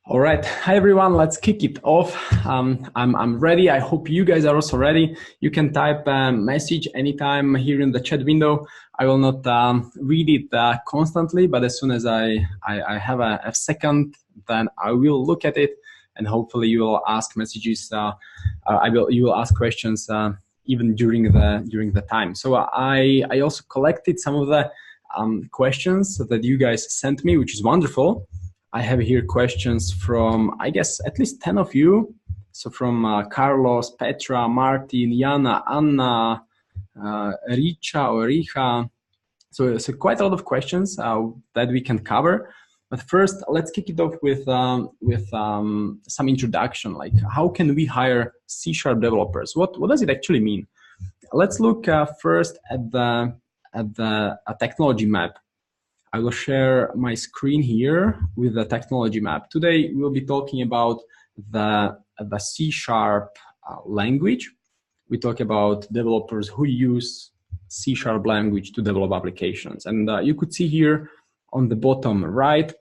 All right, hi everyone, let's kick it off. I'm ready. I hope you guys are also ready. You can type a message anytime here in the chat window. I will not read it constantly, but as soon as I have a second, then I will look at it, and hopefully you will ask messages. You will ask questions even during the time. So I also collected some of the questions that you guys sent me, which is wonderful. I have here questions from, I guess, at least 10 of you. So from Carlos, Petra, Martin, Jana, Anna, Richa or Richa. So quite a lot of questions that we can cover. But first, let's kick it off with some introduction. Like, how can we hire C# developers? What does it actually mean? Let's look first at the technology map. I will share my screen here with the technology map. Today, we'll be talking about the C# language. We talk about developers who use C# language to develop applications. And you could see here on the bottom right,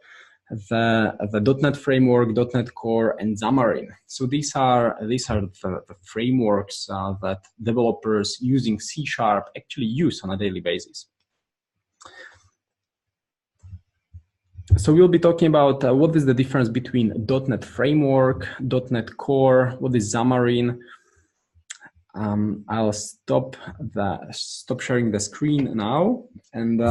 the .NET Framework, .NET Core, and Xamarin. So these are the frameworks that developers using C# actually use on a daily basis. So we'll be talking about what is the difference between .NET Framework, .NET Core, what is Xamarin. I'll stop sharing the screen now. And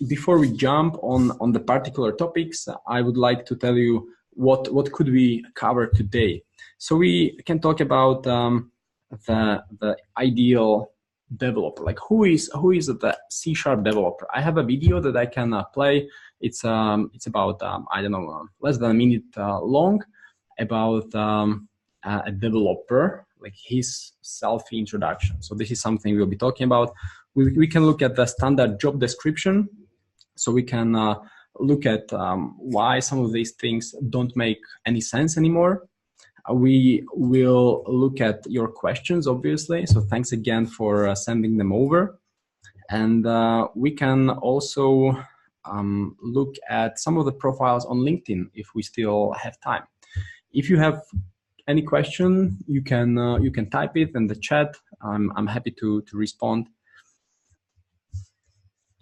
before we jump on the particular topics, I would like to tell you what could we cover today. So we can talk about the ideal developer, like who is the C# developer. I have a video that I can play. It's about I don't know, less than a minute long, about a developer, like his self-introduction. So this is something we'll be talking about. We can look at the standard job description, so we can look at why some of these things don't make any sense anymore. We will look at your questions, obviously. So thanks again for sending them over. And we can also look at some of the profiles on LinkedIn if we still have time. If you have any question, you can type it in the chat. I'm happy to respond.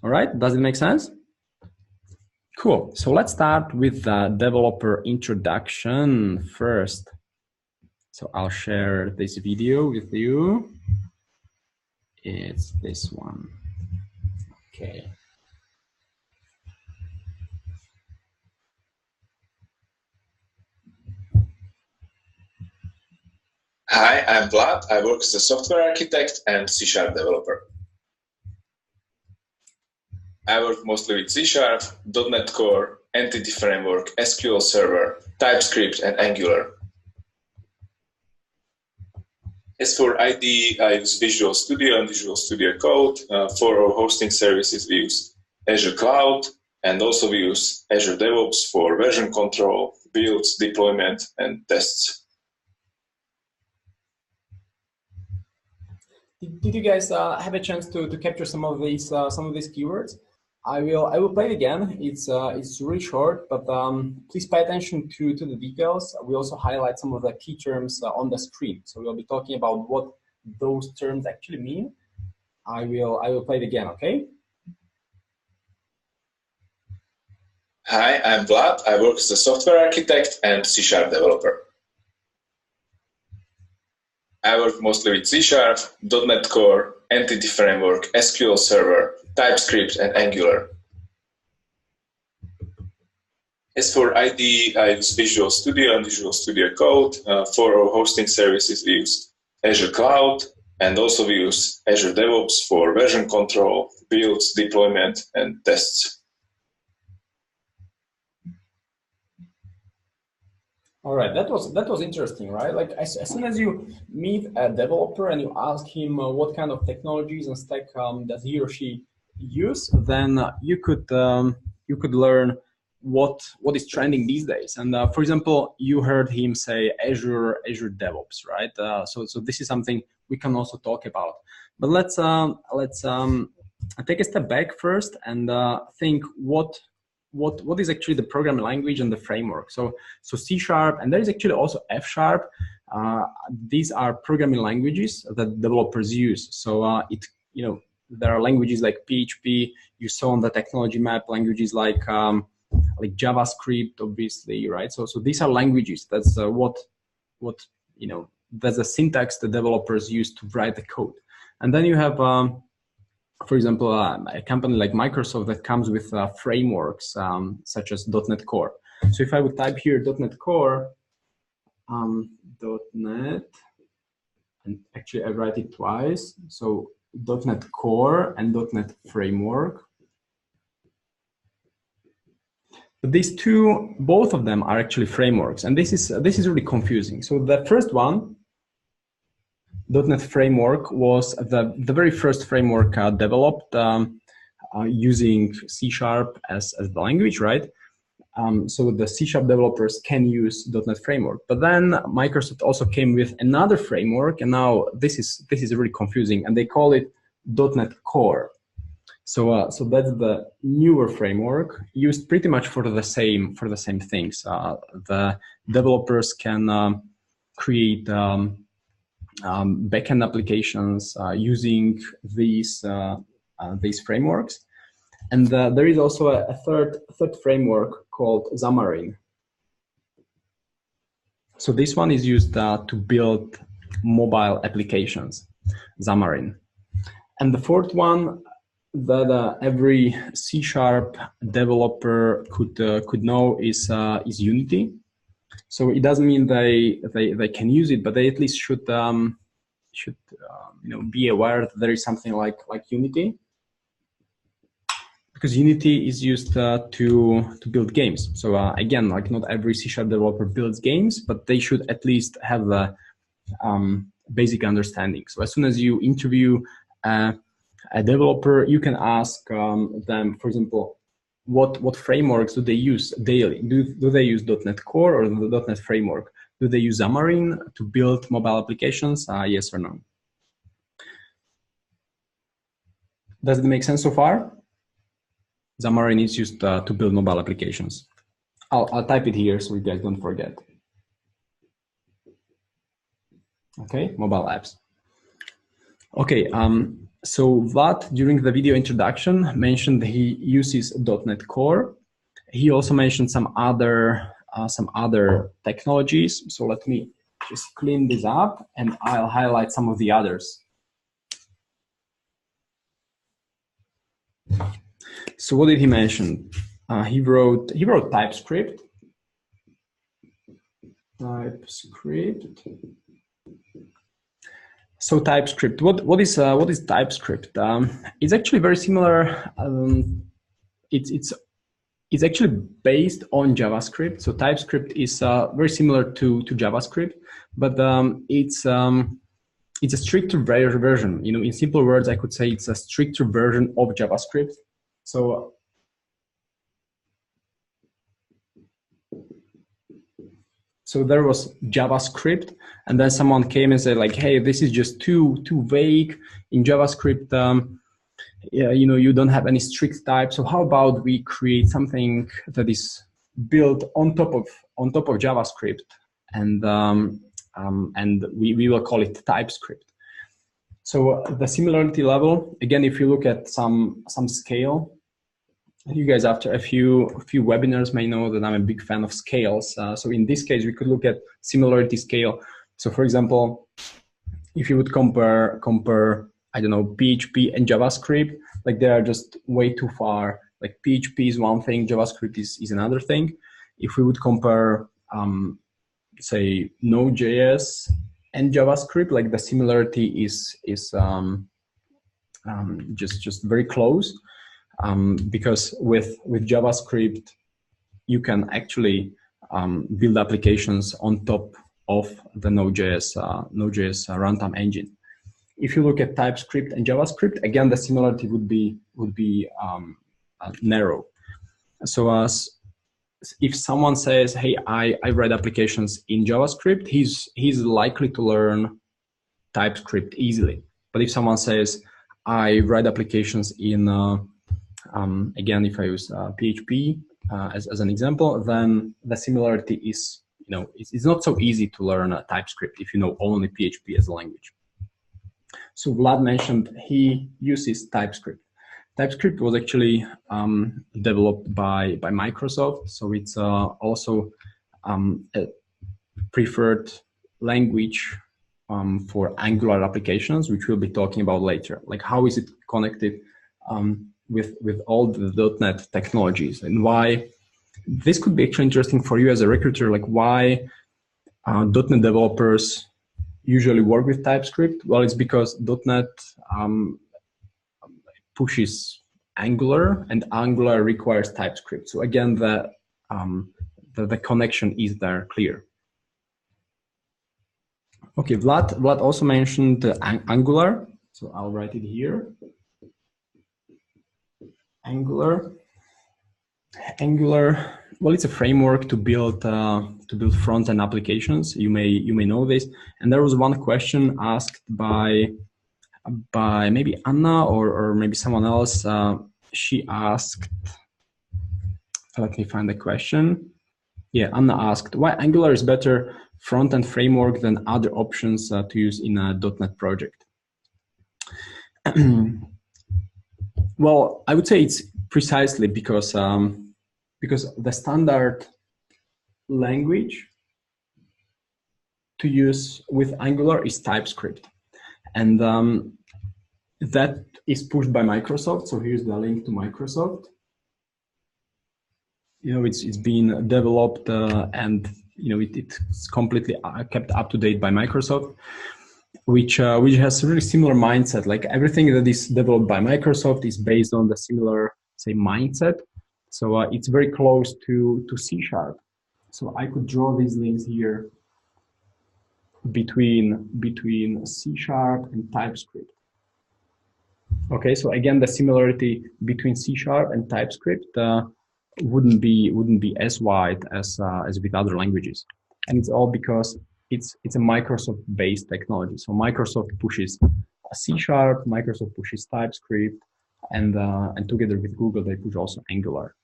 All right, does it make sense? Cool. So let's start with the developer introduction first. So I'll share this video with you. It's this one. Okay. Hi, I'm Vlad. I work as a software architect and C# developer. I work mostly with C#, .NET Core, Entity Framework, SQL Server, TypeScript, and Angular. As for IDE, I use Visual Studio and Visual Studio Code. For our hosting services, we use Azure Cloud, and also we use Azure DevOps for version control, builds, deployment, and tests. Did you guys have a chance to capture some of these keywords? I will play it again. It's really short, but please pay attention to the details. We also highlight some of the key terms on the screen. So we'll be talking about what those terms actually mean. I will play it again. Okay. Hi, I'm Vlad. I work as a software architect and C# developer. I work mostly with C#, .NET Core, Entity Framework, SQL Server, TypeScript, and Angular. As for IDE, I use Visual Studio and Visual Studio Code. For our hosting services, we use Azure Cloud, and also we use Azure DevOps for version control, builds, deployment, and tests. All right, that was interesting, right? Like as soon as you meet a developer and you ask him what kind of technologies and stack does he or she use, then you could learn what is trending these days. And for example, you heard him say Azure DevOps, right? So this is something we can also talk about. But let's take a step back first and think what what is actually the programming language and the framework. So C#, and there is actually also F#. These are programming languages that developers use. So there are languages like PHP. You saw on the technology map languages like JavaScript, obviously, right? So these are languages. That's that's the syntax the developers use to write the code. And then you have, for example, a company like Microsoft that comes with frameworks such as .NET Core. So if I would type here .NET Core, .NET, and actually I write it twice. So .NET Core and .NET Framework. But these two, both of them are actually frameworks, and this is really confusing. So the first one, .NET Framework, was the very first framework developed using C# as the language, right? So the C# developers can use .NET Framework. But then Microsoft also came with another framework, and now this is really confusing, and they call it .NET Core. So that's the newer framework used pretty much for the same things. The developers can create backend applications using these frameworks, and there is also a third framework called Xamarin. So this one is used to build mobile applications, Xamarin, and the fourth one that every C# developer could know is Unity. So it doesn't mean they can use it, but they at least should be aware that there is something like Unity, because Unity is used to build games. So again, like not every C# developer builds games, but they should at least have the basic understanding. So as soon as you interview a developer, you can ask them, for example, what frameworks do they use daily? Do they use .NET Core or the .NET Framework? Do they use Xamarin to build mobile applications? Yes or no? Does it make sense so far? Xamarin is used to build mobile applications. I'll type it here so you guys don't forget. Okay, mobile apps. Okay, so Vlad, during the video introduction, mentioned he uses .NET Core. He also mentioned some other technologies. So let me just clean this up, and I'll highlight some of the others. So what did he mention? He wrote TypeScript. So TypeScript, what is TypeScript? It's actually very similar. It's actually based on JavaScript. So TypeScript is very similar to JavaScript, but it's a stricter version. In simple words, I could say it's a stricter version of JavaScript. So there was JavaScript, and then someone came and said like, hey, this is just too vague. In JavaScript, you don't have any strict type. So how about we create something that is built on top of JavaScript, and we will call it TypeScript. So the similarity level, again, if you look at some scale, you guys after a few webinars may know that I'm a big fan of scales. So in this case, we could look at similarity scale. So for example, if you would compare, I don't know, PHP and JavaScript, like they are just way too far. Like PHP is one thing, JavaScript is another thing. If we would compare, say, Node.js and JavaScript, like the similarity is just very close. Because with JavaScript, you can actually build applications on top of the Node.js runtime engine. If you look at TypeScript and JavaScript, again, the similarity would be narrow. So if someone says, hey, I write applications in JavaScript, he's likely to learn TypeScript easily. But if someone says, I write applications in again, if I use PHP, as an example, then the similarity is, it's not so easy to learn TypeScript if you know only PHP as a language. So Vlad mentioned he uses TypeScript. TypeScript was actually developed by Microsoft, so it's also a preferred language for Angular applications, which we'll be talking about later. Like, how is it connected with all the .NET technologies, and why this could be actually interesting for you as a recruiter, like why .NET developers usually work with TypeScript. Well, it's because .NET pushes Angular, and Angular requires TypeScript. So again, the connection is there clear. Okay, Vlad also mentioned Angular, so I'll write it here. Angular, well, it's a framework to build front-end applications. You may know this. And there was one question asked by maybe Anna or maybe someone else. She asked, let me find the question. Yeah, Anna asked why Angular is better front-end framework than other options to use in a .NET project. Well, I would say it's precisely because the standard language to use with Angular is TypeScript, and that is pushed by Microsoft. So here's the link to Microsoft. It's been developed and it's completely kept up to date by Microsoft, which has a really similar mindset. Like everything that is developed by Microsoft is based on the similar, say, mindset. So it's very close to C#. So I could draw these links here between C# and TypeScript. Okay, so again, the similarity between C# and TypeScript wouldn't be as wide as with other languages, and it's all because it's a Microsoft-based technology. So Microsoft pushes C#, Microsoft pushes TypeScript, and together with Google they push also Angular.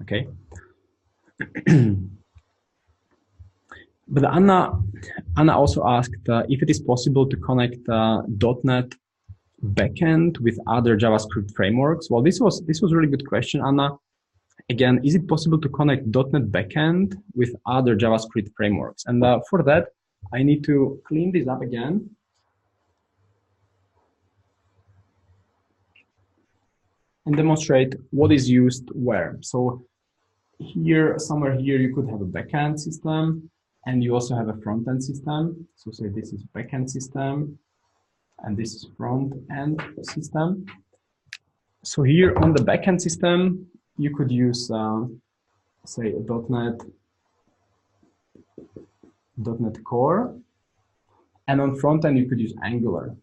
Okay. But Anna also asked if it is possible to connect .NET backend with other JavaScript frameworks. Well, this was a really good question, Anna. Again, is it possible to connect .NET backend with other JavaScript frameworks? And for that, I need to clean this up again. And demonstrate what is used where. So here, somewhere here, you could have a backend system, and you also have a front-end system. So say this is backend system, and this is front-end system. So here on the backend system, you could use, say, a .NET Core, and on front-end, you could use Angular.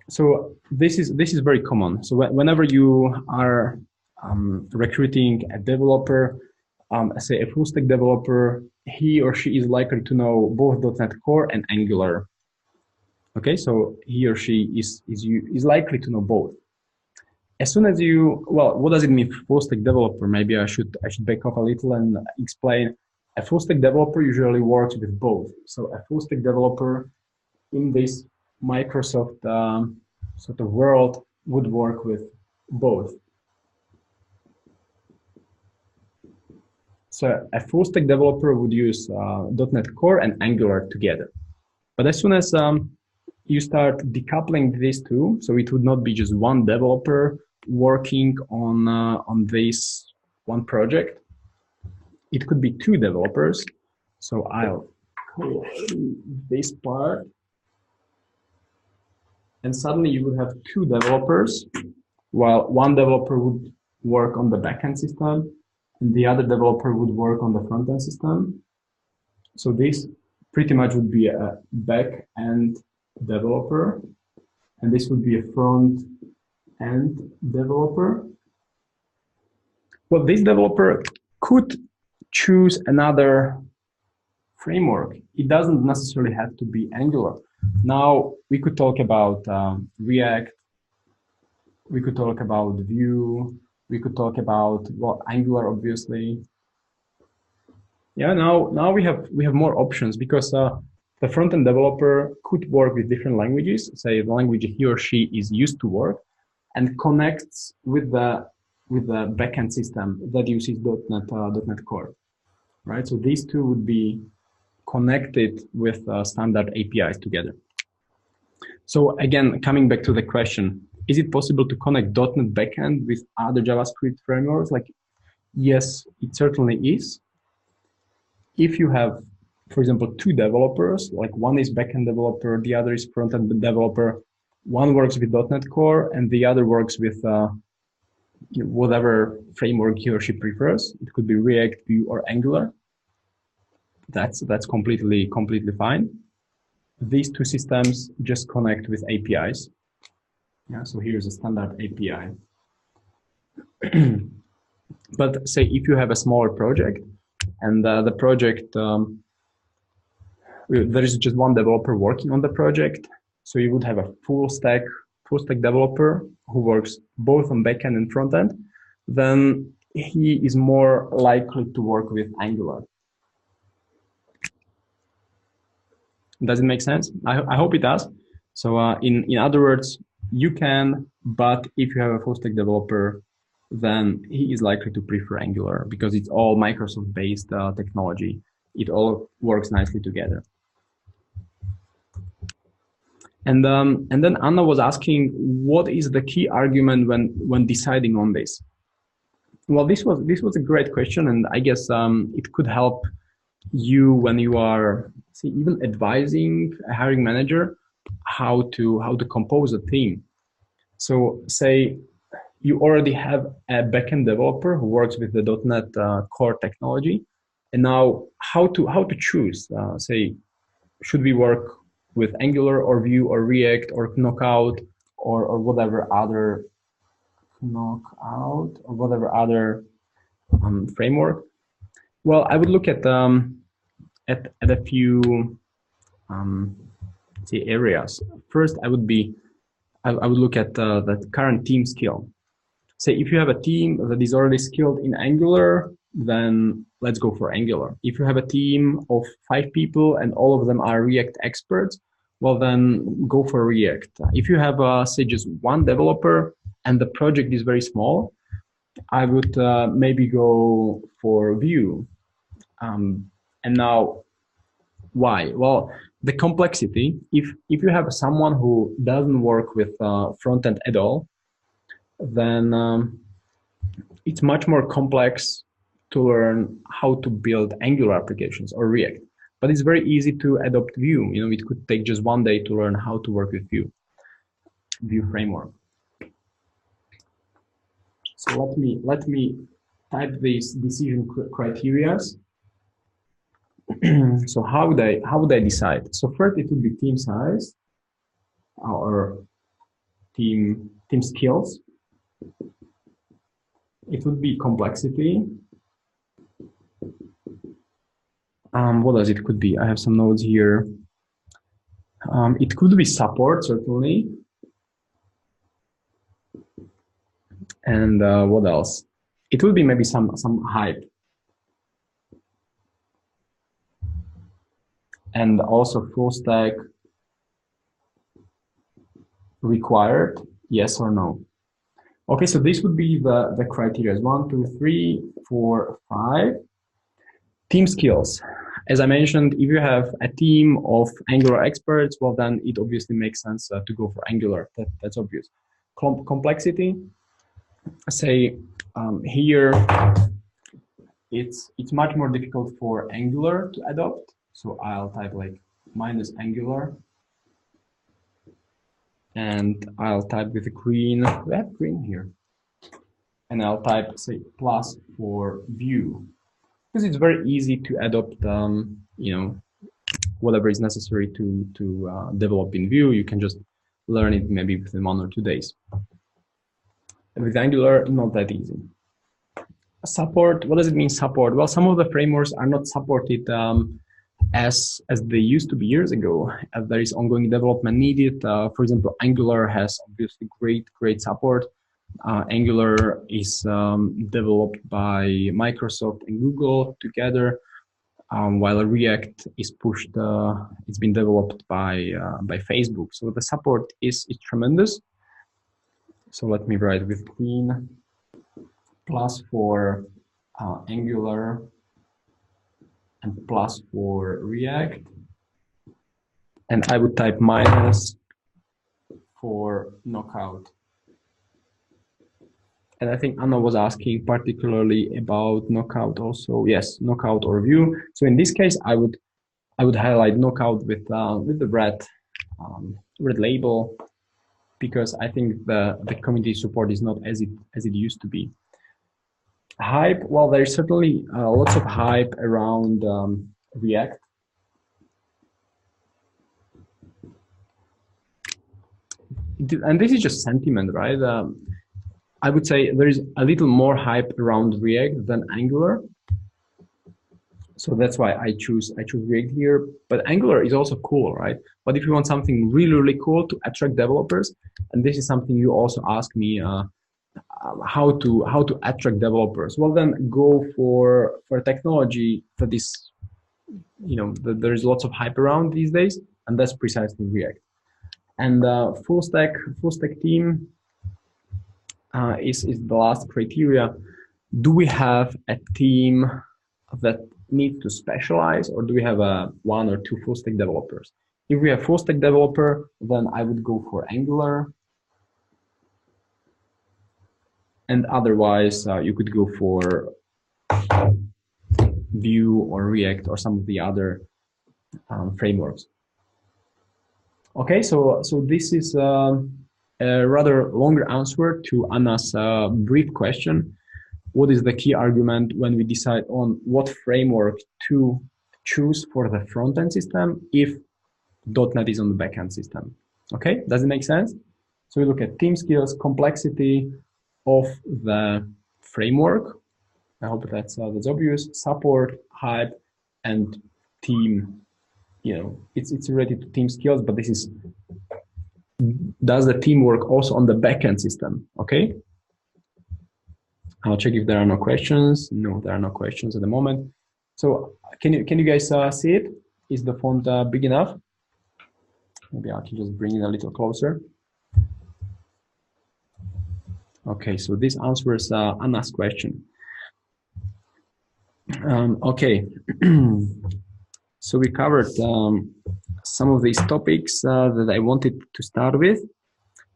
So this is very common. So whenever you are recruiting a developer, say a full stack developer, he or she is likely to know both .NET Core and Angular. Okay, so he or she is likely to know both. As soon as well, what does it mean full stack developer? Maybe I should back up a little and explain. A full stack developer usually works with both. So a full stack developer in this Microsoft sort of world would work with both. So a full stack developer would use .NET Core and Angular together. But as soon as you start decoupling these two, so it would not be just one developer working on this one project. It could be two developers. So I'll call this part. And suddenly you would have two developers, while one developer would work on the backend system, and the other developer would work on the front-end system. So this pretty much would be a back-end developer, and this would be a front-end developer. Well, this developer could choose another framework. It doesn't necessarily have to be Angular. Now, we could talk about React, we could talk about Vue, We could talk about, well, Angular, obviously. Yeah, now we have more options because the front-end developer could work with different languages, say the language he or she is used to work, and connects with the backend system that uses .NET Core, right? So these two would be connected with standard APIs together. So again, coming back to the question, is it possible to connect .NET backend with other JavaScript frameworks? Like, yes, it certainly is. If you have, for example, two developers, like one is backend developer, the other is front-end developer, one works with .NET Core and the other works with whatever framework he or she prefers. It could be React, Vue, or Angular. That's completely fine. These two systems just connect with APIs. Yeah, so here's a standard API. But say if you have a smaller project and the project, there is just one developer working on the project, so you would have a full stack developer who works both on backend and frontend, then he is more likely to work with Angular. Does it make sense? I hope it does. So in other words, you can, but if you have a full stack developer, then he is likely to prefer Angular because it's all Microsoft-based technology. It all works nicely together. And then Anna was asking, what is the key argument when deciding on this? Well, this was a great question, and I guess it could help you when you are even advising a hiring manager how to compose a team. So say you already have a backend developer who works with the .NET Core technology, and now how to choose? Say, should we work with Angular or Vue or React or Knockout or whatever other framework? Well, I would look at a few areas. First, I would look at the current team skill. Say if you have a team that is already skilled in Angular, then let's go for Angular. If you have a team of 5 people and all of them are React experts, well, then go for React. If you have, say, just one developer and the project is very small, I would maybe go for Vue. And now, why? Well, the complexity. If you have someone who doesn't work with front end at all, then it's much more complex to learn how to build Angular applications or React. But it's very easy to adopt Vue. You know, it could take just one day to learn how to work with Vue framework. So let me type these decision criteria. So how would I decide? So first it would be team size or team skills. It would be complexity. What else it could be? I have some notes here. It could be support, certainly. And what else? It would be maybe some hype. And also full stack required, yes or no. Okay, so this would be the criteria. 1, 2, 3, 4, 5. Team skills. As I mentioned, if you have a team of Angular experts, well, then it obviously makes sense to go for Angular. That's obvious. Complexity. Say here, it's much more difficult for Angular to adopt. So I'll type like -Angular. And I'll type with a green, we have green here. And I'll type, say, plus for Vue. Because it's very easy to adopt, you know, whatever is necessary to develop in Vue. You can just learn it maybe within 1 or 2 days. And with Angular, not that easy. Support, what does it mean, support? Well, some of the frameworks are not supported as they used to be years ago. There is ongoing development needed. For example, Angular has obviously great support. Angular is developed by Microsoft and Google together, while React is pushed. It's been developed by Facebook. So the support is tremendous. So let me write with clean plus for Angular and plus for React, and I would type minus for Knockout. And I think Anna was asking particularly about Knockout also. Yes, Knockout or Vue. So in this case, I would highlight Knockout with the red label, because I think the community support is not as it used to be. Hype. Well, there's certainly lots of hype around React. And this is just sentiment, right? I would say there is a little more hype around React than Angular. So that's why I choose React here. But Angular is also cool, right? But if you want something really, really cool to attract developers, and this is something you also ask me, how to attract developers, well, then go for a technology that is, there is lots of hype around these days, and that's precisely React. And full stack team is the last criteria. Do we have a team that needs to specialize, or do we have one or two full stack developers? If we have full stack developer, then I would go for Angular. And otherwise, you could go for Vue or React or some of the other frameworks. Okay, so this is a rather longer answer to Anna's brief question. What is the key argument when we decide on what framework to choose for the front-end system if .NET is on the back-end system? Okay, does it make sense? So we look at team skills, complexity of the framework. I hope that's obvious. Support, hype, and team. It's related to team skills, but this is, does the team work also on the backend system? Okay. I'll check if there are no questions. No, there are no questions at the moment. So can you guys see it? Is the font big enough? Maybe I can just bring it a little closer. Okay, so this answers Anna's question. Okay, so we covered some of these topics that I wanted to start with.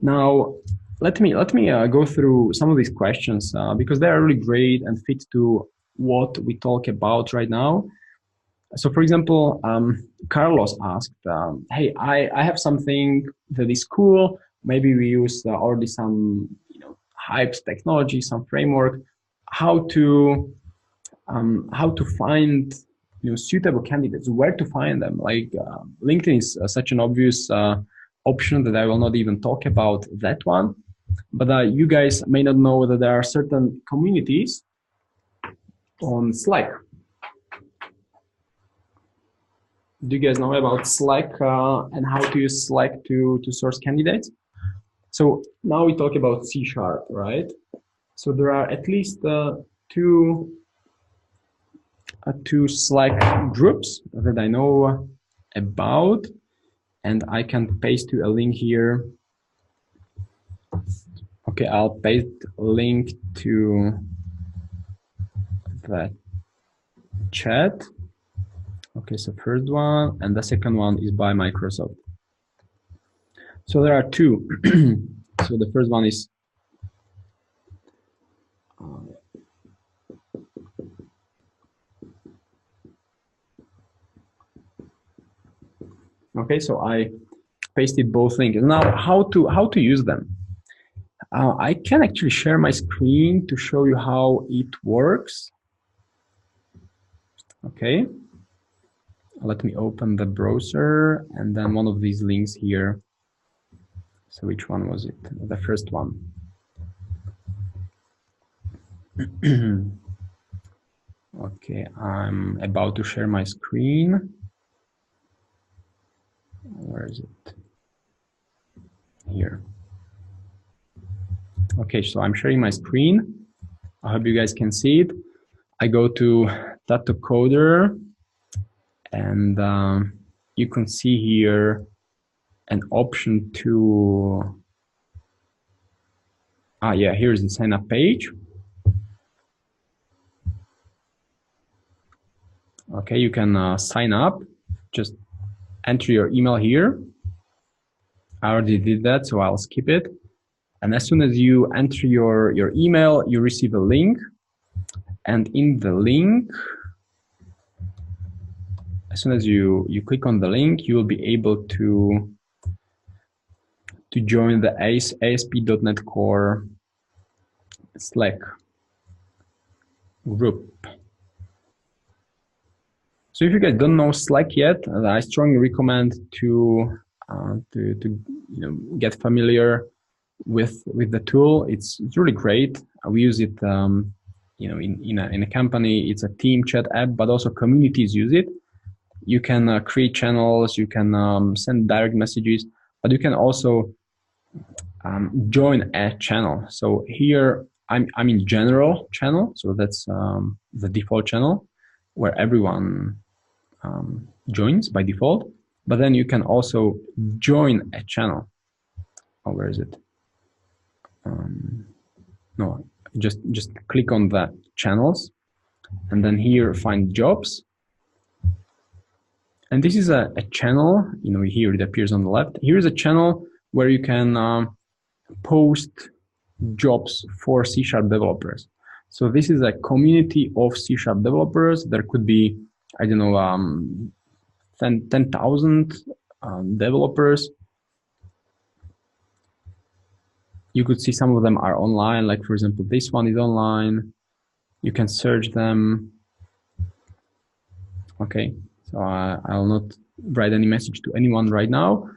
Now, let me go through some of these questions because they are really great and fit to what we talk about right now. So, for example, Carlos asked, "Hey, I have something that is cool. Maybe we use already some hypes technology, some framework. How to find suitable candidates? Where to find them? Like LinkedIn is such an obvious option that I will not even talk about that one. But you guys may not know that there are certain communities on Slack. Do you guys know about Slack and how to use Slack to source candidates? So now we talk about C#, right? So there are at least two Slack groups that I know about, and I can paste you a link here. Okay, I'll paste a link to the chat. Okay, so first one, and the second one is by Microsoft. So there are two. So the first one is okay, so I pasted both links. Now, how to use them? I can actually share my screen to show you how it works. Okay, let me open the browser and then one of these links here. So which one was it? The first one. Okay, I'm about to share my screen. Where is it? Here. Okay, so I'm sharing my screen. I hope you guys can see it. I go to Tato Coder, and you can see here an option to, yeah, here's the sign up page. Okay, you can sign up, just enter your email here. I already did that, so I'll skip it. And as soon as you enter your email, you receive a link. And in the link, as soon as you click on the link, you will be able to join the ASP.NET Core Slack group. So if you guys don't know Slack yet, I strongly recommend to get familiar with the tool. It's really great. We use it in a company. It's a team chat app, but also communities use it. You can create channels, you can send direct messages, but you can also join a channel. So here I'm in general channel, so that's the default channel where everyone joins by default. But then you can also join a channel. Oh, where is it? No, just click on the channels, and then here find jobs. And this is a channel. Here it appears on the left. Here is a channel where you can post jobs for C# developers. So this is a community of C# developers. There could be, I don't know, 10,000 developers. You could see some of them are online, like for example, this one is online. You can search them. Okay, so I'll not write any message to anyone right now,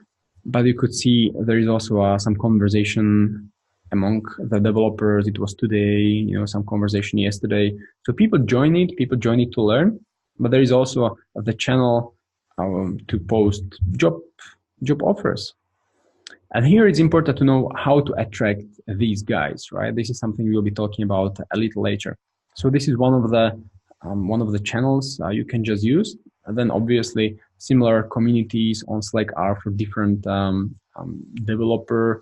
but you could see there is also some conversation among the developers. It was today, some conversation yesterday. So people join it to learn, but there is also the channel to post job offers. And here it's important to know how to attract these guys, right? This is something we'll be talking about a little later. So this is one of the channels you can just use. And then obviously similar communities on Slack are for different developer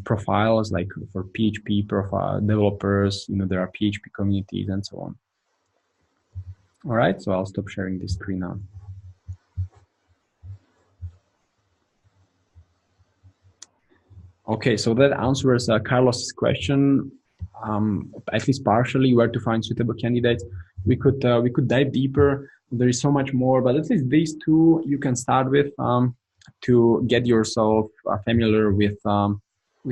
profiles, like for PHP profile developers, there are PHP communities and so on. All right, so I'll stop sharing this screen now. Okay, so that answers Carlos's question, at least partially, where to find suitable candidates. We could dive deeper. There is so much more, but at least these two you can start with to get yourself familiar with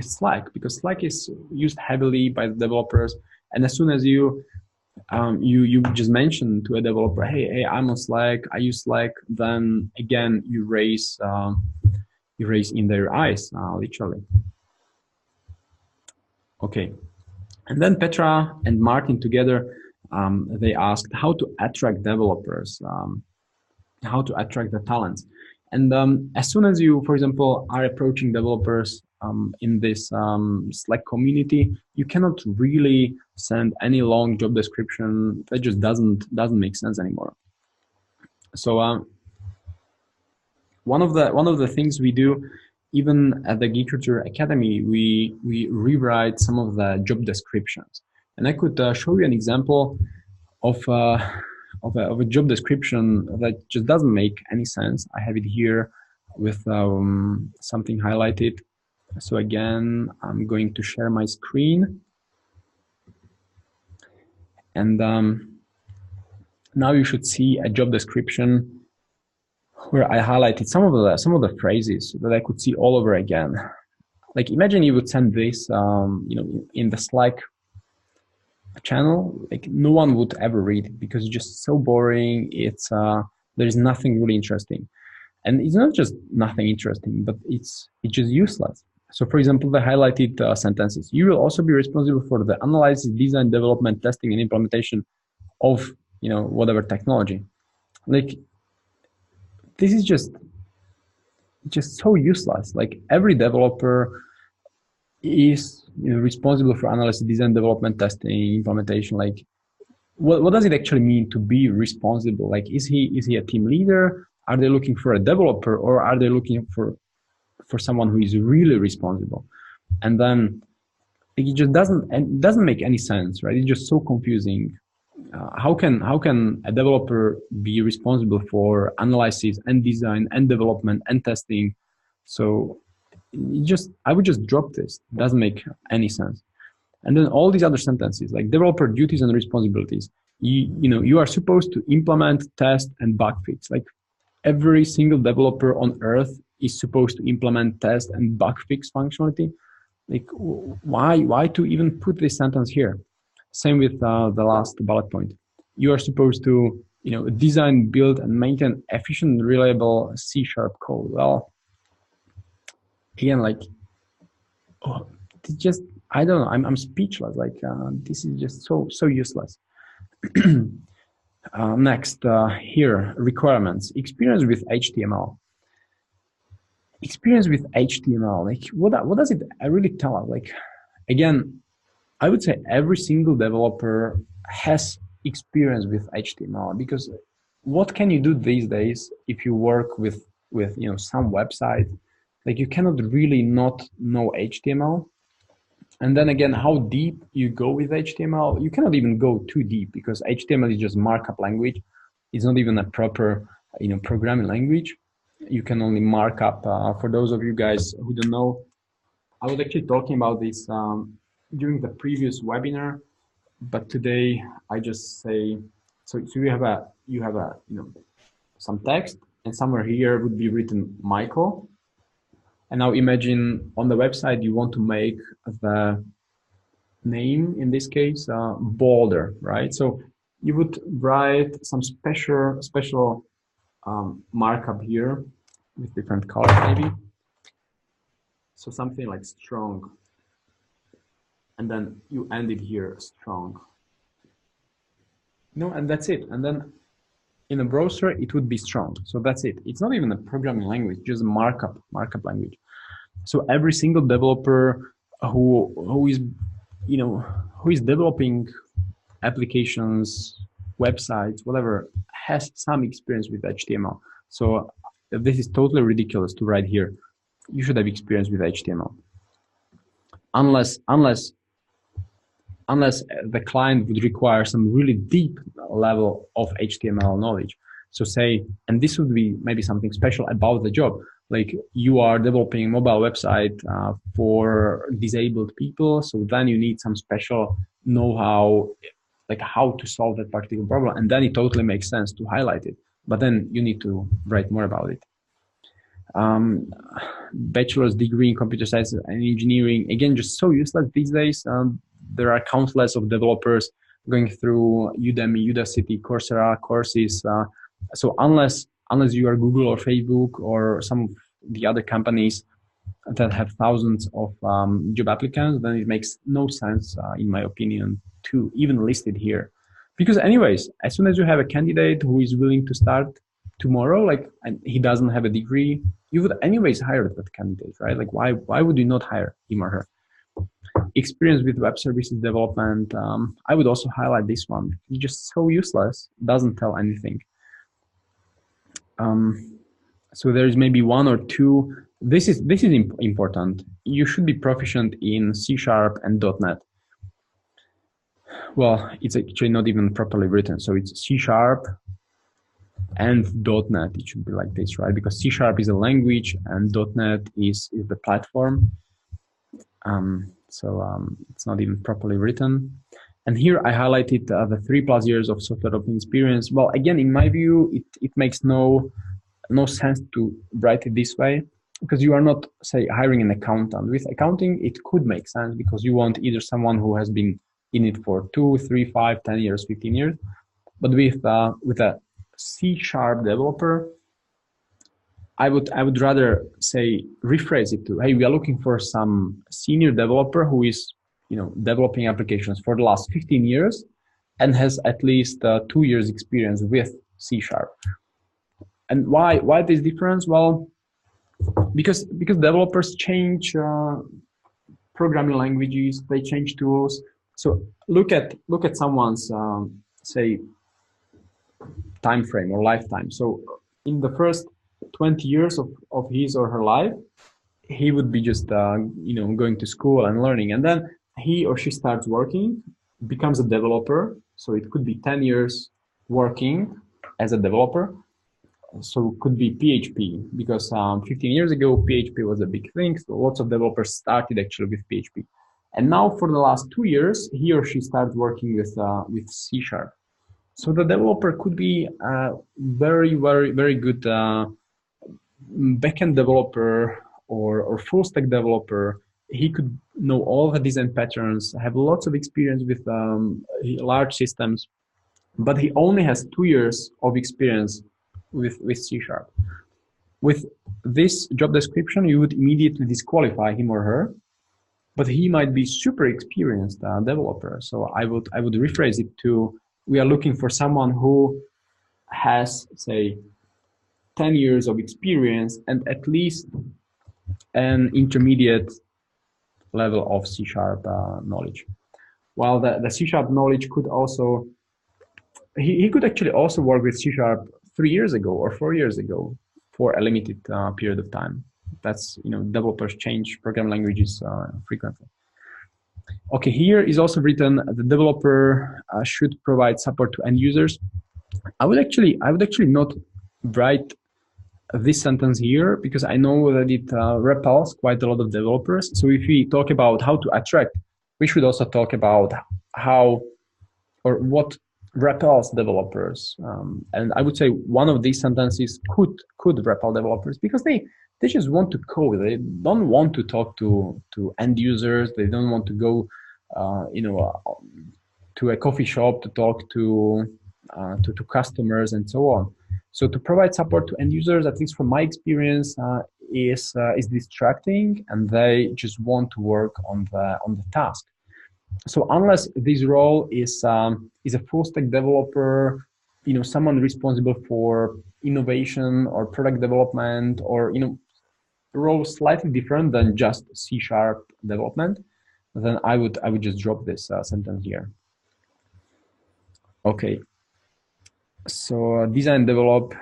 Slack, because Slack is used heavily by the developers. And as soon as you just mention to a developer, hey, I'm on Slack, I use Slack, then again you raise in their eyes, literally. Okay, and then Petra and Martin together, they asked how to attract developers, how to attract the talents. And as soon as you, for example, are approaching developers in this Slack community, you cannot really send any long job description. That just doesn't make sense anymore. So one of the things we do, even at the Geek Recruiter Academy, we rewrite some of the job descriptions. And I could show you an example of a job description that just doesn't make any sense. I have it here with something highlighted. So again, I'm going to share my screen. And now you should see a job description where I highlighted some of the phrases that I could see all over again. Like imagine you would send this, in the Slack channel, like no one would ever read it because it's just so boring. It's there is nothing really interesting, and it's not just nothing interesting, but it's just useless. So, for example, the highlighted sentences: you will also be responsible for the analysis, design, development, testing, and implementation of whatever technology. Like this is just so useless. Like every developer is responsible for analysis, design, development, testing, implementation. Like, what does it actually mean to be responsible? Like, is he a team leader? Are they looking for a developer, or are they looking for someone who is really responsible? And then it just doesn't make any sense, right? It's just so confusing. How can a developer be responsible for analysis and design and development and testing? So I would just drop this. It doesn't make any sense. And then all these other sentences like developer duties and responsibilities. You are supposed to implement, test, and bug fix. Like every single developer on earth is supposed to implement, test, and bug fix functionality. Like why to even put this sentence here? Same with the last bullet point. You are supposed to design, build, and maintain efficient, reliable C# code. Well, again, like just I don't know. I'm speechless. Like this is just so useless. Next, here requirements. Experience with HTML. Experience with HTML. Like what does it really tell us? Like again, I would say every single developer has experience with HTML, because what can you do these days if you work with some website? Like you cannot really not know HTML. And then again, how deep you go with HTML, you cannot even go too deep, because HTML is just markup language. It's not even a proper programming language. You can only mark up. For those of you guys who don't know, I was actually talking about this during the previous webinar, but today I just say, so you have some text, and somewhere here would be written Michael. And now imagine on the website you want to make the name, in this case, bolder, right? So you would write some special markup here with different colors maybe. So something like strong. And then you end it here, strong. And that's it. And then in a browser, it would be strong. So that's it. It's not even a programming language, just markup language. So every single developer who is developing applications, websites, whatever, has some experience with HTML. So this is totally ridiculous to write here. You should have experience with HTML. Unless the client would require some really deep level of HTML knowledge. So say, and this would be maybe something special about the job, like you are developing a mobile website for disabled people. So then you need some special know-how, like how to solve that particular problem. And then it totally makes sense to highlight it. But then you need to write more about it. Bachelor's degree in computer science and engineering, again, just so useless these days. There are countless of developers going through Udemy, Udacity, Coursera courses. So unless you are Google or Facebook or some of the other companies that have thousands of job applicants, then it makes no sense, in my opinion, to even list it here. Because anyways, as soon as you have a candidate who is willing to start tomorrow, and he doesn't have a degree, you would anyways hire that candidate, right? Like why would you not hire him or her? Experience with web services development. I would also highlight this one. It's just so useless, doesn't tell anything. So there's maybe one or two. This is important. You should be proficient in C# and .NET. Well, it's actually not even properly written. So it's C# and .NET. It should be like this, right? Because C# is a language and .NET is the platform. So it's not even properly written. And here I highlighted the 3+ years of software development experience. Well, again, in my view, it makes no sense to write it this way, because you are not, say, hiring an accountant. With accounting, it could make sense because you want either someone who has been in it for 2, 3, 5, 10 years, 15 years. But with a C# developer, I would rather say rephrase it to, hey, we are looking for some senior developer who is developing applications for the last 15 years and has at least 2 years experience with C#. And why this difference? Well, because developers change programming languages, they change tools. So look at someone's say time frame or lifetime. So in the first 20 years of his or her life, he would be just going to school and learning, and then he or she starts working, becomes a developer. So it could be 10 years working as a developer. So it could be PHP, because 15 years ago PHP was a big thing, so lots of developers started actually with PHP. And now for the last 2 years he or she started working with C#. So the developer could be a very, very, very good backend developer or full stack developer. He could know all the design patterns, have lots of experience with large systems, but he only has 2 years of experience with C#. With this job description, you would immediately disqualify him or her, but he might be super experienced developer. So I would rephrase it to, we are looking for someone who has, say, 10 years of experience and at least an intermediate level of C# knowledge. While the C# knowledge could also, he could actually also work with C# 3 years ago or 4 years ago for a limited period of time. That's, developers change program languages frequently. Okay, here is also written the developer should provide support to end users. I would actually not write this sentence here, because I know that it repels quite a lot of developers. So if we talk about how to attract, we should also talk about how or what repels developers. And I would say one of these sentences could repel developers, because they just want to code. They don't want to talk to end users. They don't want to go to a coffee shop to talk to customers and so on. So to provide support to end users, at least from my experience, is distracting, and they just want to work on the task. So unless this role is a full stack developer, someone responsible for innovation or product development, or role slightly different than just C# development, then I would just drop this sentence here. Okay. So design, develop,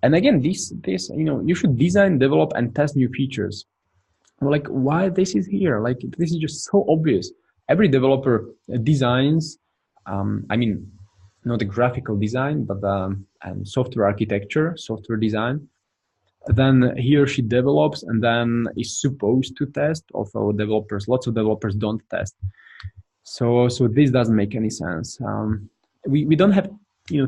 and again, this you should design, develop, and test new features. Like, why this is here? Like, this is just so obvious. Every developer designs. I mean, not the graphical design, but and software architecture, software design. Then he or she develops, and then is supposed to test. Although lots of developers don't test. So this doesn't make any sense. We don't have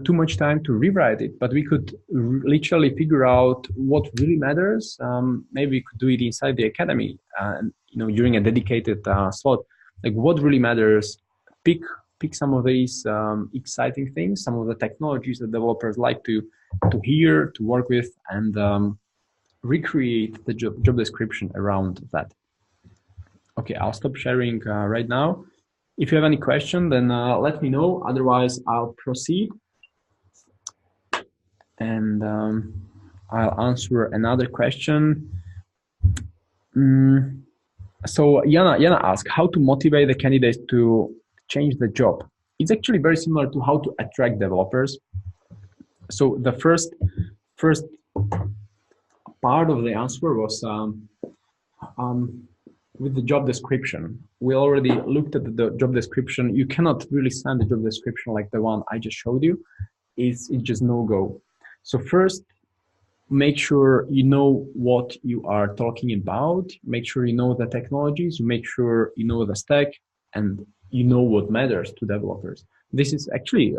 too much time to rewrite it, but we could literally figure out what really matters. Maybe we could do it inside the academy, during a dedicated slot. Like, what really matters? Pick some of these exciting things, some of the technologies that developers like to hear, to work with, and recreate the job description around that. Okay, I'll stop sharing right now. If you have any question, then let me know. Otherwise, I'll proceed. And I'll answer another question. So Yana asked how to motivate the candidates to change the job. It's actually very similar to how to attract developers. So the first part of the answer was with the job description. We already looked at the job description. You cannot really send the job description like the one I just showed you. It's just no-go. So first, make sure you know what you are talking about. Make sure you know the technologies. Make sure you know the stack, and you know what matters to developers. This is actually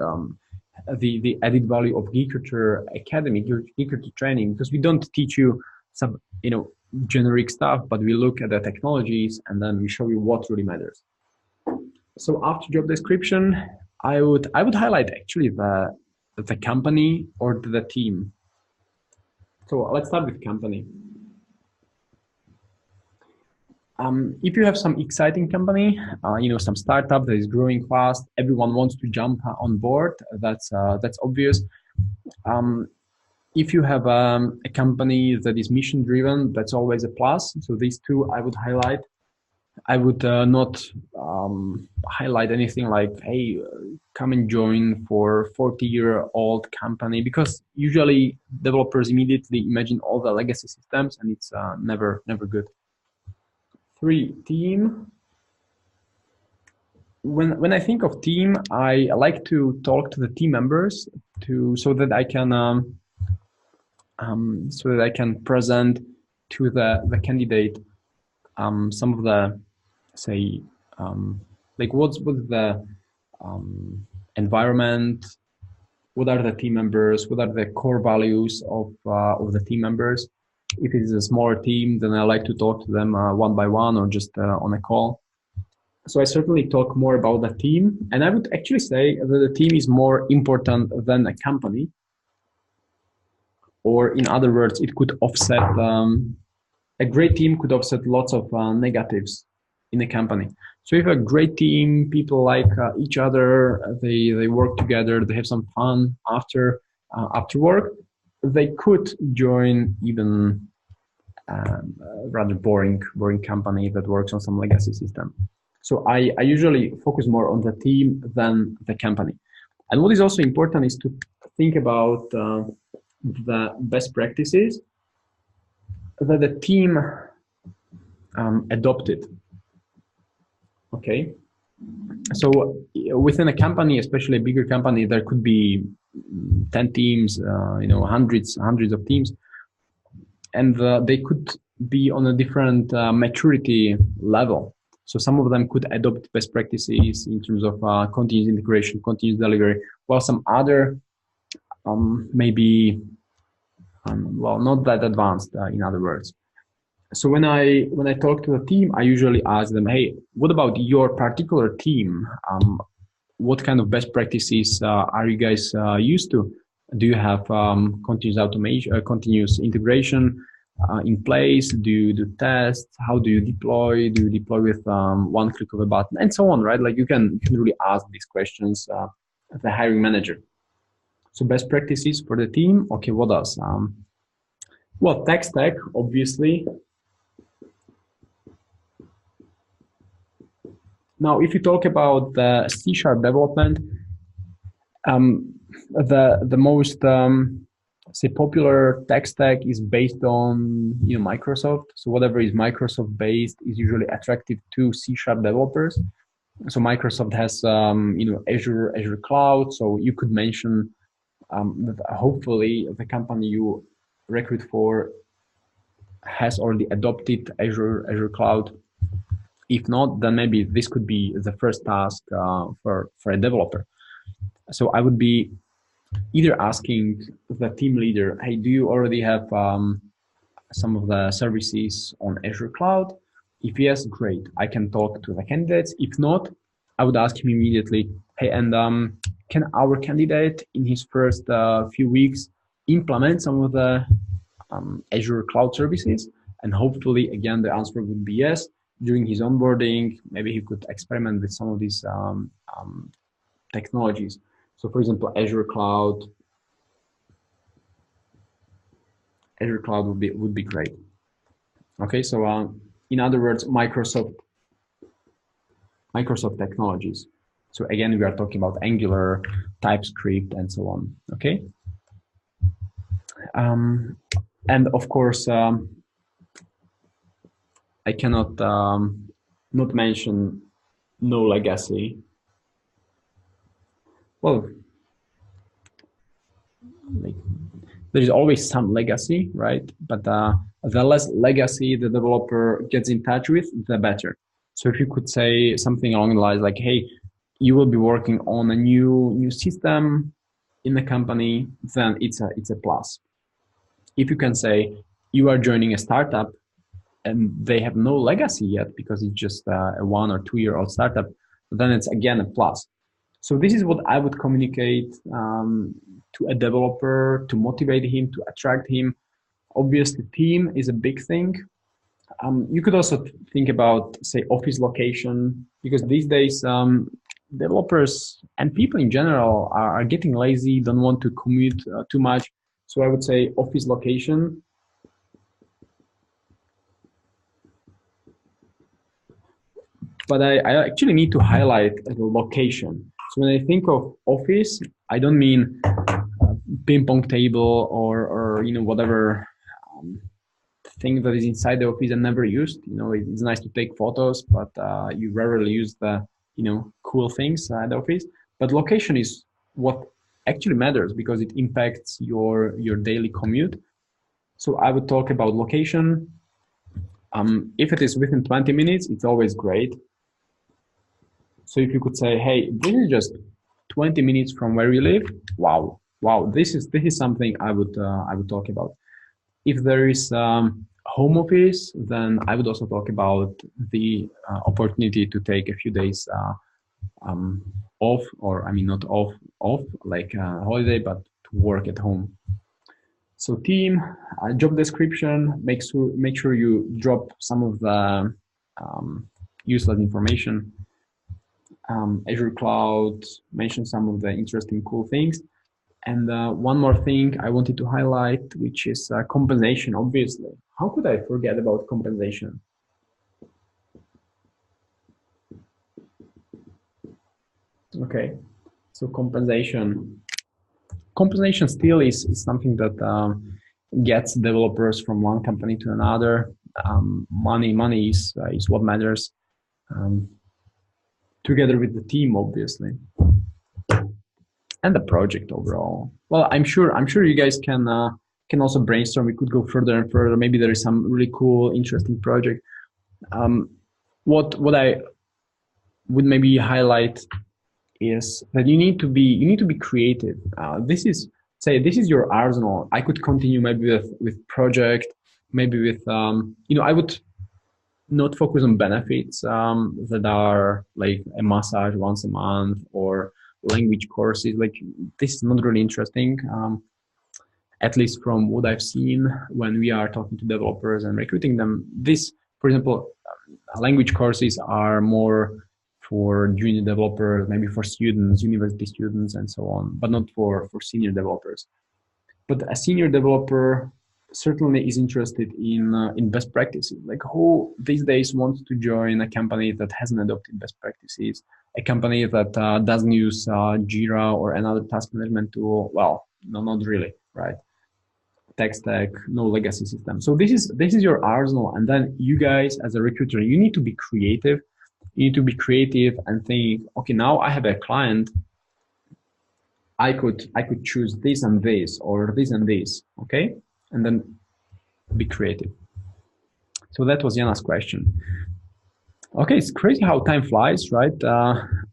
the added value of Geekculture Academy, Geekculture training, because we don't teach you some generic stuff, but we look at the technologies and then we show you what really matters. So after job description, I would highlight actually the company or the team. So let's start with company. If you have some exciting company, some startup that is growing fast, everyone wants to jump on board. That's obvious. If you have a company that is mission driven, that's always a plus. So these two I would highlight. I would not highlight anything like, hey, come and join for 40-year-old company, because usually developers immediately imagine all the legacy systems, and it's never good. 3, team. When I think of team, I like to talk to the team members so that I can present to the candidate some of the, say, like what's the environment, what are the team members, what are the core values of the team members. If it is a smaller team, then I like to talk to them one by one or just on a call. So I certainly talk more about the team, and I would actually say that the team is more important than a company, or in other words, it could offset a great team could offset lots of negatives in a company. So if a great team, people like each other, they work together, they have some fun after work, they could join even rather boring company that works on some legacy system. So I usually focus more on the team than the company. And what is also important is to think about the best practices that the team adopted. Okay, so within a company, especially a bigger company, there could be 10 teams, hundreds of teams, and they could be on a different maturity level. So some of them could adopt best practices in terms of continuous integration, continuous delivery, while some other maybe not that advanced, in other words. So when I talk to the team, I usually ask them, hey, what about your particular team? What kind of best practices are you guys used to? Do you have continuous automation, continuous integration in place? Do you do tests? How do you deploy? Do you deploy with one click of a button, and so on, right? Like you can really ask these questions of the hiring manager. So best practices for the team. Okay, what else? Well, tech stack, obviously. Now, if you talk about the C# development, the most say popular tech stack is based on Microsoft. So whatever is Microsoft based is usually attractive to C# developers. So Microsoft has Azure Cloud. So you could mention that hopefully the company you recruit for has already adopted Azure Cloud. If not, then maybe this could be the first task for a developer. So I would be either asking the team leader, hey, do you already have some of the services on Azure Cloud? If yes, great, I can talk to the candidates. If not, I would ask him immediately, hey, and can our candidate in his first few weeks implement some of the Azure Cloud services? And hopefully, again, the answer would be yes. During his onboarding, maybe he could experiment with some of these technologies. So, for example, Azure Cloud would be great. Okay, so in other words, Microsoft technologies. So again, we are talking about Angular, TypeScript, and so on. Okay, and of course. I cannot not mention no legacy. Well, there is always some legacy, right? But the less legacy the developer gets in touch with, the better. So if you could say something along the lines like, hey, you will be working on a new system in the company, then it's a plus. If you can say you are joining a startup and they have no legacy yet because it's just a 1 or 2 year old startup, then it's again a plus. So this is what I would communicate to a developer to motivate him, to attract him. Obviously, team is a big thing. You could also think about, say, office location, because these days developers and people in general are getting lazy, don't want to commute too much. So I would say office location. but I actually need to highlight the location. So when I think of office, I don't mean ping pong table or whatever thing that is inside the office and never used. It's nice to take photos, but you rarely use the cool things at the office. But location is what actually matters because it impacts your daily commute. So I would talk about location. If it is within 20 minutes, it's always great. So if you could say, hey, this is just 20 minutes from where you live, wow, this is something I would talk about. If there is home office, then I would also talk about the opportunity to take a few days off, or I mean not off like a holiday, but to work at home. So team, job description, make sure you drop some of the useless information. Azure Cloud, mention some of the interesting cool things. And one more thing I wanted to highlight, which is compensation, obviously. How could I forget about compensation? Okay, so compensation. Compensation still is something that gets developers from one company to another. Money is what matters. Together with the team, obviously, and the project overall. Well, I'm sure you guys can also brainstorm. We could go further and further. Maybe there is some really cool, interesting project. What I would maybe highlight is that you need to be creative. This is your arsenal. I could continue maybe with project, maybe with I would not focus on benefits that are like a massage once a month or language courses. Like, this is not really interesting, at least from what I've seen when we are talking to developers and recruiting them. This, for example, language courses are more for junior developers, maybe for students, university students, and so on, but not for senior developers. But a senior developer certainly is interested in best practices. Like, who these days wants to join a company that hasn't adopted best practices, a company that doesn't use Jira or another task management tool? Well, no, not really, right? Tech stack, no legacy system. So this is your arsenal. And then you guys as a recruiter, you need to be creative. You need to be creative and think, okay, now I have a client. I could choose this and this, or this and this, okay? And then be creative. So that was Jana's question. Okay, it's crazy how time flies, right?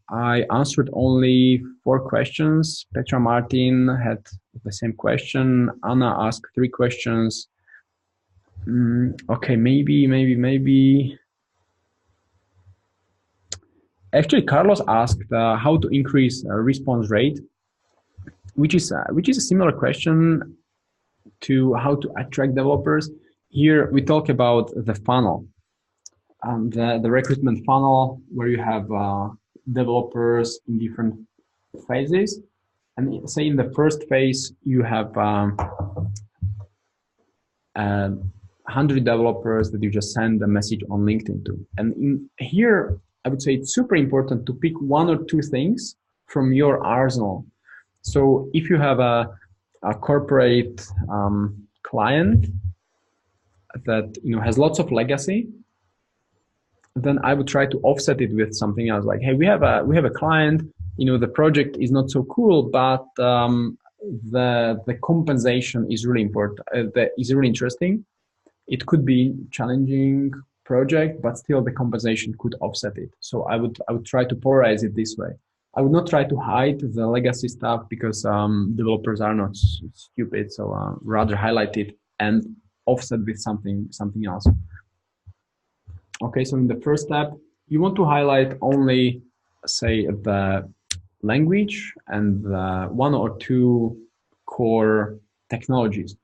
I answered only 4 questions. Petra Martin had the same question. Anna asked 3 questions. Okay, maybe. Actually, Carlos asked how to increase response rate, which is a similar question to how to attract developers. Here we talk about the funnel, the recruitment funnel, where you have developers in different phases. And say in the first phase, you have 100 developers that you just send a message on LinkedIn to. And in here, I would say it's super important to pick 1 or 2 things from your arsenal. So if you have a corporate client that has lots of legacy, then I would try to offset it with something else. Like, hey, we have a client. The project is not so cool, but the compensation is really important. That is really interesting. It could be challenging project, but still the compensation could offset it. So I would try to polarize it this way. I would not try to hide the legacy stuff because developers are not stupid. So rather highlight it and offset with something else. Okay, so in the first step, you want to highlight only, say, the language and the 1 or 2 core technologies,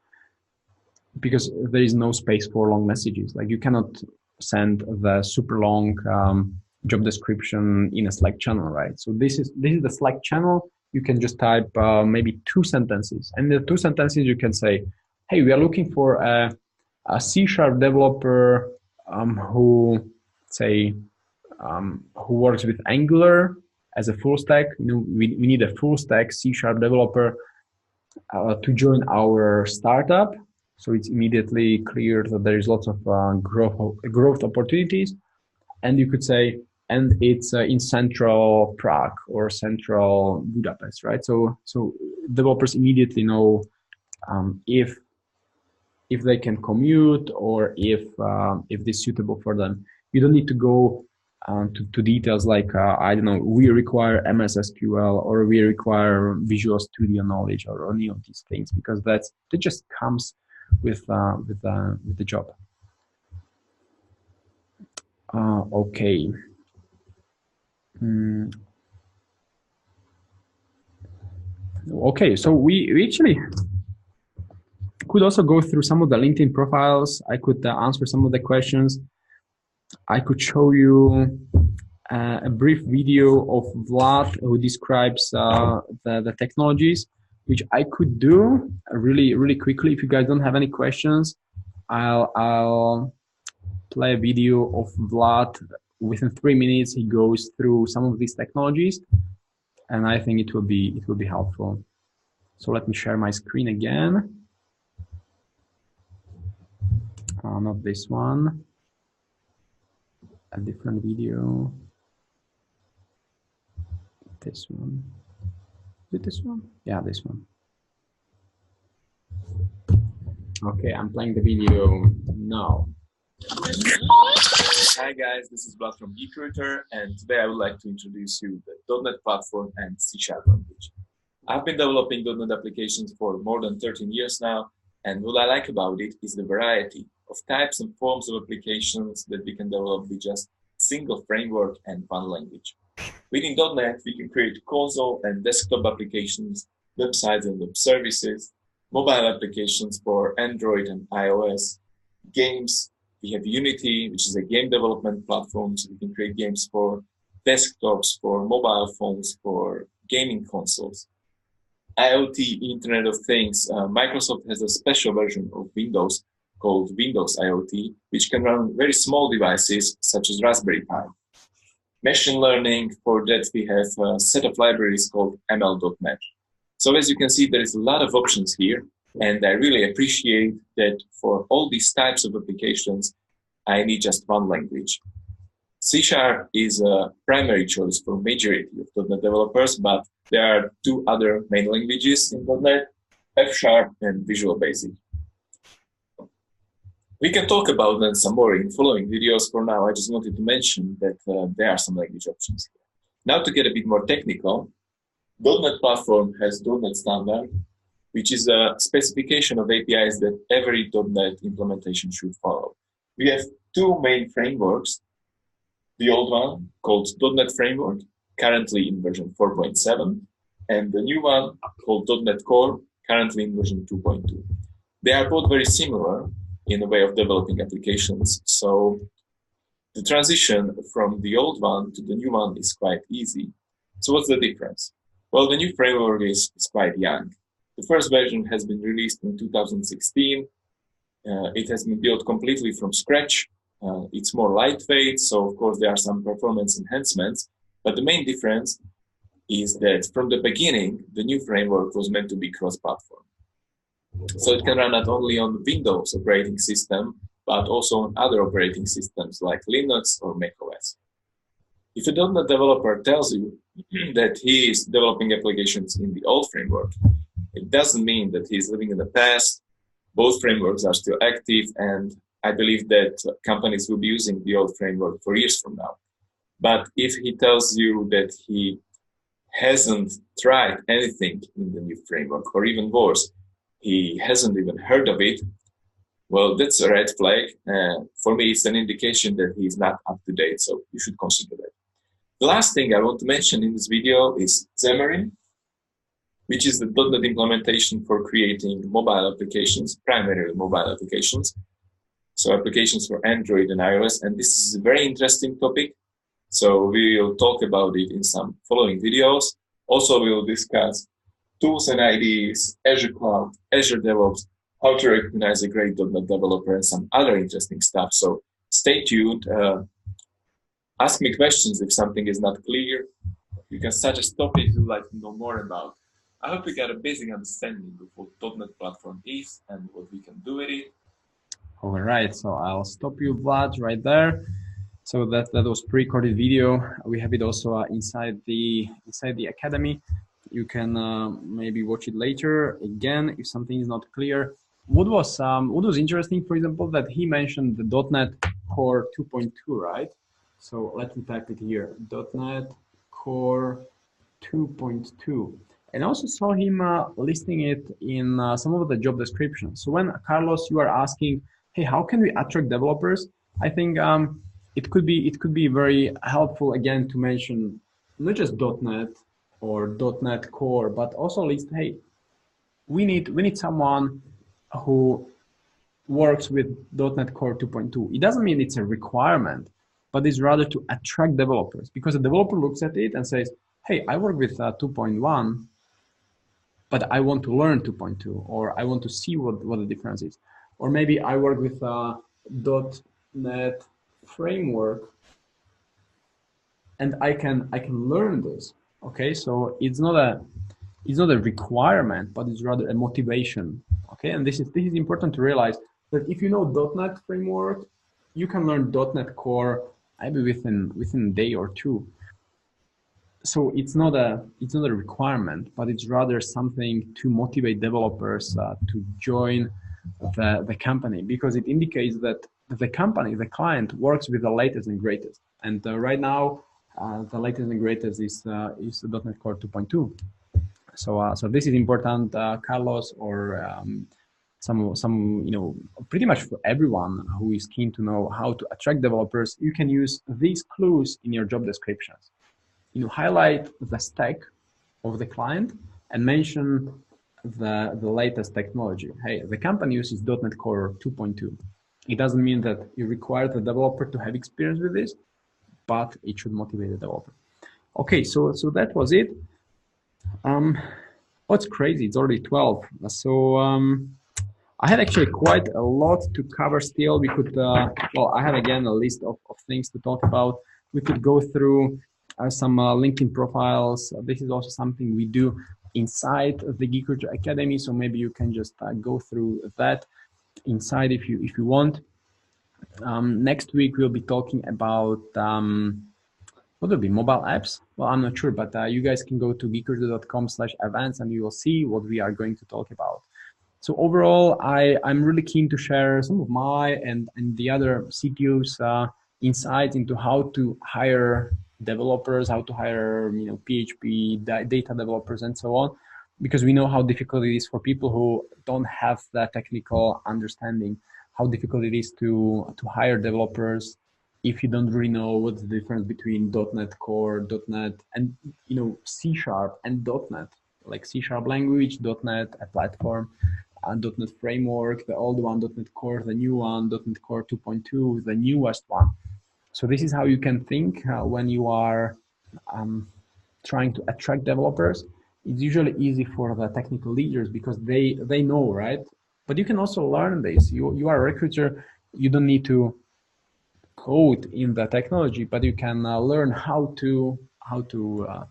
because there is no space for long messages. Like, you cannot send the super long job description in a Slack channel, right? So this is the Slack channel. You can just type maybe 2 sentences, and in the 2 sentences you can say, hey, we are looking for a C# developer who, say, who works with Angular as a full stack. We need a full stack C# developer to join our startup. So it's immediately clear that there is lots of growth opportunities. And you could say, and it's in central Prague or central Budapest, right? So developers immediately know if they can commute or if this is suitable for them. You don't need to go to details like, I don't know, we require MS SQL or we require Visual Studio knowledge or any of these things, because that just comes with the job. Okay. Okay, so we actually could also go through some of the LinkedIn profiles. I could answer some of the questions. I could show you a brief video of Vlad who describes the technologies, which I could do really quickly. If you guys don't have any questions, I'll play a video of Vlad. Within 3 minutes, he goes through some of these technologies, and I think it will be helpful. So let me share my screen again. Not this one. A different video. This one. Is it this one? Yeah, this one. Okay, I'm playing the video now. Hi guys, this is Vlad from Recruiter, and today I would like to introduce you the .NET platform and C# language. I've been developing .NET applications for more than 13 years now, and what I like about it is the variety of types and forms of applications that we can develop with just single framework and one language. Within .NET, we can create console and desktop applications, websites and web services, mobile applications for Android and iOS, games. We have Unity, which is a game development platform, so we can create games for desktops, for mobile phones, for gaming consoles. IoT, Internet of Things. Microsoft has a special version of Windows called Windows IoT, which can run very small devices such as Raspberry Pi. Machine learning, for that we have a set of libraries called ML.NET. So as you can see, there is a lot of options here, and I really appreciate that for all these types of applications, I need just one language. C# is a primary choice for majority of .NET developers, but there are two other main languages in .NET, F# and Visual Basic. We can talk about them some more in following videos. For now, I just wanted to mention that there are some language options here. Now to get a bit more technical, .NET Platform has .NET Standard, which is a specification of APIs that every .NET implementation should follow. We have two main frameworks. The old one, called .NET Framework, currently in version 4.7, and the new one, called .NET Core, currently in version 2.2. They are both very similar in the way of developing applications, so the transition from the old one to the new one is quite easy. So what's the difference? Well, the new framework is quite young. The first version has been released in 2016. It has been built completely from scratch. It's more lightweight, so of course there are some performance enhancements, but the main difference is that from the beginning, the new framework was meant to be cross-platform. So it can run not only on the Windows operating system, but also on other operating systems like Linux or macOS. If a .NET developer tells you that he is developing applications in the old framework, it doesn't mean that he's living in the past. Both frameworks are still active, and I believe that companies will be using the old framework for years from now. But if he tells you that he hasn't tried anything in the new framework, or even worse, he hasn't even heard of it, well, that's a red flag. For me, it's an indication that he's not up to date, so you should consider that. The last thing I want to mention in this video is Xamarin, which is the .NET implementation for creating mobile applications, primarily mobile applications. So applications for Android and iOS, and this is a very interesting topic. So we will talk about it in some following videos. Also, we will discuss tools and IDEs, Azure Cloud, Azure DevOps, how to recognize a great .NET developer, and some other interesting stuff. So stay tuned. Ask me questions if something is not clear. You can suggest topics you'd like to know more about. I hope you get a basic understanding of what .NET Platform is and what we can do with it. All right, so I'll stop you, Vlad, right there. So that was pre-recorded video. We have it also inside the academy. You can maybe watch it later again if something is not clear. What was interesting, for example, that he mentioned the .NET Core 2.2, right? So let me type it here: .NET Core 2.2. And I also saw him listing it in some of the job descriptions. So when Carlos, you are asking, hey, how can we attract developers? I think it could be very helpful again to mention not just .NET or .NET Core, but also list, hey, we need someone who works with .NET Core 2.2. It doesn't mean it's a requirement, but it's rather to attract developers, because a developer looks at it and says, hey, I work with 2.1, but I want to learn 2.2, or I want to see what the difference is. Or maybe I work with .NET framework, and I can learn this. Okay, so it's not a requirement, but it's rather a motivation. Okay, and this is important to realize that if you know .NET framework, you can learn .NET Core maybe within a day or two. So it's not a requirement, but it's rather something to motivate developers to join the company, because it indicates that the company, the client, works with the latest and greatest. And right now, the latest and greatest is .NET Core 2.2. So this is important, Carlos, or some pretty much for everyone who is keen to know how to attract developers. You can use these clues in your job descriptions. Highlight the stack of the client and mention the latest technology. Hey, the company uses .NET Core 2.2. It doesn't mean that you require the developer to have experience with this, but it should motivate the developer. Okay, so that was it. What's crazy? It's already 12. So I had actually quite a lot to cover still. We could, I have again a list of things to talk about. We could go through some LinkedIn profiles. This is also something we do inside the Geek Culture Academy. So maybe you can just go through that inside if you want. Next week we'll be talking about what will be mobile apps. Well, I'm not sure, but you guys can go to geekculture.com/events and you will see what we are going to talk about. So overall, I'm really keen to share some of my and the other CTOs insights into how to hire developers, how to hire PHP data developers and so on, because we know how difficult it is for people who don't have that technical understanding, how difficult it is to hire developers if you don't really know what's the difference between .NET Core, .NET, and C# and .NET, like C# language, .NET a platform, .NET framework, the old one, .NET Core, the new one, .NET Core 2.2, the newest one. So this is how you can think when you are trying to attract developers. It's usually easy for the technical leaders because they know, right? But you can also learn this. You are a recruiter. You don't need to code in the technology, but you can learn how to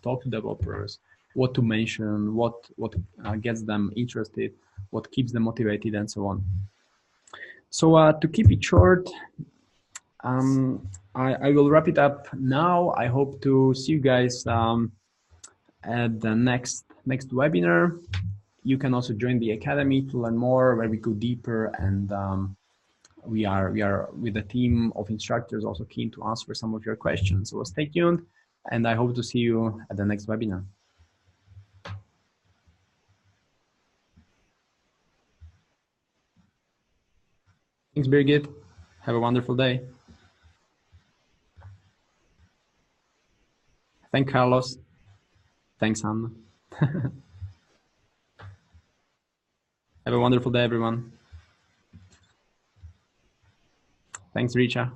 talk to developers, what to mention, what gets them interested, what keeps them motivated, and so on. So to keep it short, I will wrap it up now. I hope to see you guys at the next webinar. You can also join the academy to learn more, where we go deeper, and we are with a team of instructors also keen to answer some of your questions. So stay tuned, and I hope to see you at the next webinar. Thanks, Birgit. Have a wonderful day. Thanks, Carlos. Thanks, Anna. Have a wonderful day, everyone. Thanks, Richa.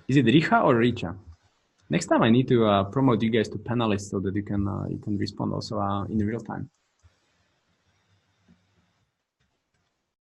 Is it Richa or Richa? Next time I need to promote you guys to panelists so that you can respond also in real time.